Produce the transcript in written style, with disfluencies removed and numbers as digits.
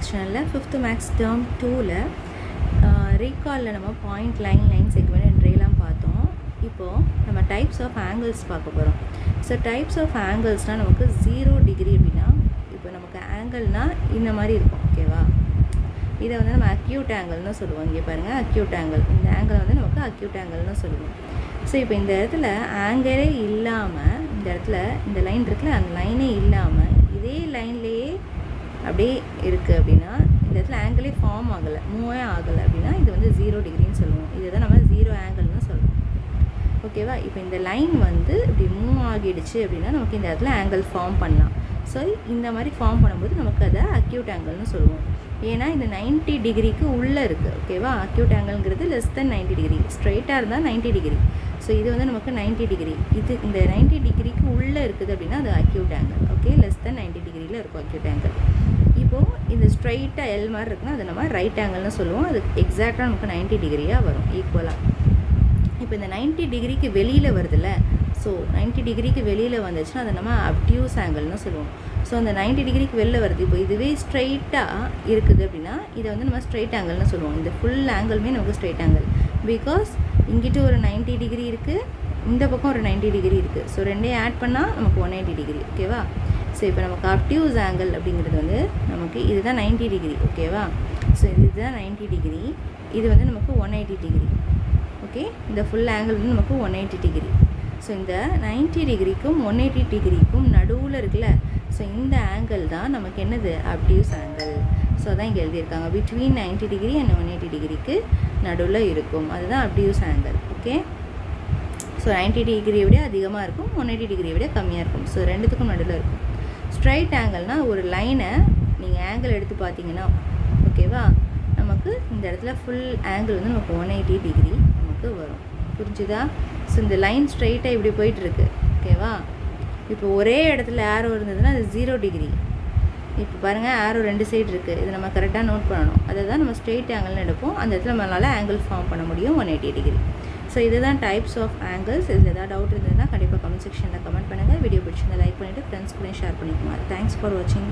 Maths channel 5th Maths term 2ல recallல நம்ம point line segment என்றெல்லாம் பார்த்தோம். இப்போ நம்ம types of angles பார்க்க போறோம். So types of angles-னா நமக்கு 0 degree அப்படினா இப்போ நமக்கு angle-னா இந்த மாதிரி இருக்கும். ஓகேவா? இத வந்து நம்ம acute angle-னு சொல்லுவோம். இங்க பாருங்க acute angle. இந்த angle வந்து நமக்கு acute angle-னு சொல்லுவோம். So இப்போ இந்த இடத்துல angle இல்லாம இந்த இடத்துல இந்த லைன் இருக்குல அந்த லைனே இல்லாம இதே லைன்லயே அப்படியே இருக்கு அப்படினா இந்த இடத்துல ஆங்கிளே ஃபார்ம் ஆகல மூவே ஆகல அப்படினா இது வந்து 0 டிகிரின்னு சொல்லுவோம். இதுதான் நம்ம 0 ஆங்கிள்னு சொல்றோம். ஓகேவா? இப்போ இந்த லைன் வந்து இப்படி மூவ் ஆகிடுச்சு அப்படினா நமக்கு இந்த இடத்துல ஆங்கிள் ஃபார்ம் பண்ணலாம். சோ இந்த மாதிரி ஃபார்ம் பண்ணும்போது நமக்கு அத அக்யூட் ஆங்கிள்னு சொல்லுவோம். ஏனா இந்த 90 டிகிரிக்கு உள்ள இருக்கு. ஓகேவா? அக்யூட் ஆங்கிள்ங்கிறது less than 90 டிகிரி. ஸ்ட்ரைட்டா இருந்தா 90 டிகிரி. சோ இது வந்து நமக்கு 90 டிகிரி. இது இந்த 90 டிகிரிக்கு உள்ள இருக்குது அப்படினா அது acute angle. Okay? less than 90 டிகிரில இருக்கும் அக்யூட் ஆங்கிள். இப்போ இந்த ஸ்ட்ரைட்டா எல் மாதிரி இருக்குனா அது நம்ம ரைட் ஆங்கிள்னு சொல்லுவோம். அது எக்ஸாக்ட்டா நமக்கு 90 டிகிரியா வரும் ஈக்குவலா. இப்போ இந்த 90 டிகிரிக்கு வெளியில வருதுல சோ 90 டிகிரிக்கு வெளியில வந்துச்சுனா அத நம்ம அப்டியூஸ் ஆங்கிள்னு சொல்லுவோம். சோ அந்த 90 டிகிரிக்கு வெளியில வருது. இப்போ இதுவே ஸ்ட்ரைட்டா இருக்குது அப்படினா இத வந்து நம்ம ஸ்ட்ரைட் ஆங்கிள்னு சொல்லுவோம். இந்த ஃபுல் ஆங்கிள்மே நமக்கு ஸ்ட்ரைட் ஆங்கிள். பிகாஸ் இங்கிட்ட ஒரு 90 டிகிரி இருக்கு. இந்த பக்கம் ஒரு 90 டிகிரி இருக்கு. சோ ரெண்டையும் ஆட் பண்ணா நமக்கு 180 டிகிரி. ஓகேவா? சோ இப்போ நமக்கு அப்டியூஸ் ஆங்கிள் அப்படிங்கிறது வந்து நமக்கு இதுதான் 90 டிகிரி. ஓகேவா? சோ இதுதான் 90 டிகிரி. இது வந்து நமக்கு 180 டிகிரி. ஓகே? இந்த ஃபுல் ஆங்கிள் வந்து நமக்கு 180 டிகிரி. சோ இந்த 90 டிகிரிக்கும் 180 டிகிரிக்கும் நடுவுல இருக்குல சோ இந்த ஆங்கிள் தான் நமக்கு என்னது அப்டியூஸ் ஆங்கிள். சோ அதான் இங்க எழுதி இருக்காங்க between 90 டிகிரி and 180 டிகிரிக்கு நடுவுல இருக்கும். அதுதான் அப்டியூஸ் ஆங்கிள். ஓகே? சோ 90 டிகிரியை விட அதிகமா இருக்கும் 180 டிகிரியை விட கம்மியா இருக்கும். சோ ரெண்டுத்துக்கும் நடுவுல இருக்கும். ஸ்ட்ரைட் ஆங்கிள்னா ஒரு லைனை நீங்க ஆங்கிள் எடுத்து பாத்தீங்கன்னா ஓகேவா? நமக்கு இந்த இடத்துல ஃபுல் ஆங்கிள் வந்து நமக்கு 180 டிகிரி நமக்கு வரும். புரிஞ்சுதா? சோ இந்த லைன் ஸ்ட்ரைட்டா இப்படி போயிட்டு இருக்கு. ஓகேவா? இப்போ ஒரே இடத்துல ஆரோ இருந்ததுன்னா அது 0 டிகிரி. இப்போ பாருங்க ஆரோ ரெண்டு சைடு இருக்கு. இத நம்ம கரெக்ட்டா நோட் பண்ணனும். அத நம்ம ஸ்ட்ரைட் ஆங்கிள்னு எடுப்போம். அந்த இடத்துல நம்மளால ஆங்கிள் ஃபார்ம் பண்ண முடியும் 180 டிகிரி. சோ இதுதான் டைப்ஸ் ஆஃப் ஆங்கிள்ஸ். இதுல ஏதாவது டவுட் இருந்ததுன்னா கண்டிப்பா கமெண்ட் செக்ஷன்ல கமெண்ட் பண்ணுங்க. வீடியோ பிடிச்சிருந்தா லைக் பண்ணிட்டு ஃப்ரெண்ட்ஸ் கூட ஷேர் பண்ணிக்கோங்க. Thanks for watching.